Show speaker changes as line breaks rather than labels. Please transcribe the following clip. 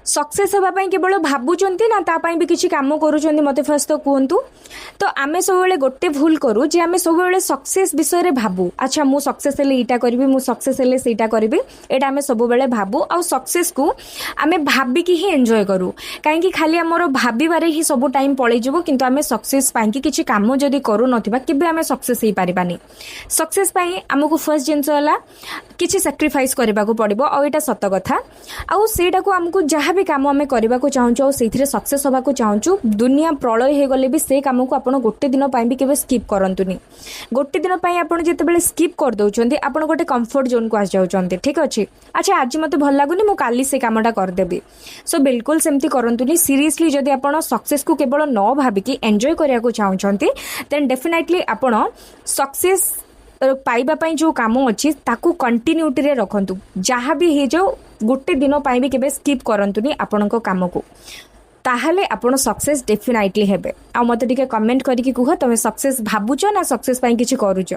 Success होगापाई केवल भावुंट ना तापाई भी किसी कम करुँच मत फास्ट तो कहतु तो आम सब गोटे भूल करूँ जे आम सब सक्सेस विषय में भावु अच्छा मु सक्सेस हेले इटा करी मु सक्सेस हेले सेटा करी एटा आम सब भावु आ सक्सेस को आम भाविकी ही एंजॉय करूँ कहीं खाली आमर भाबारे ही सब टाइम पलैजु किंतु आम सक्सेस पाई किसी कम जदि करूँ केबे आम सक्सेस हो पारिबानी सक्सेस पाई आमको फर्स्ट जिनस है किसी सैक्रिफाइस करने को पड़ो आ यहाँ सत कथा आउ सेटा को आमको जहाँ भी कम आम करने को चाहूँ से सक्सेस होगा चाहूँ दुनिया प्रलय हो गले भी से कम को आप गोटे दिन भी केवल स्किप करंतुनी गोटे दिन आप जिते स्किप कर दौरान आप गोटे कंफर्ट जोन को आस जाऊँच ठीक अच्छे अच्छा आज मत भल लगुनि मु काली से कामटा करदेवी सो बिल्कुल सेमती करंतुनी सीरियसली जदि आप सक्सेस को केवल न भाविकी एंजॉय करने को चाहते देन डेफिनेटली आप सक्सेस पाइबा पई जो काम अच्छी ताकू कंटिन्यूटी रे रखंतु जहाँ भी हो जाओ गोटे दिन भी केबे स्किप करंतुनी आपणको काम को ताहले आपण सक्सेस डेफिनेटली हेबे आ मते टिके कमेंट करिके कुह तमे सक्सेस भाबुचो ना सक्सेस पई किछि करूचो।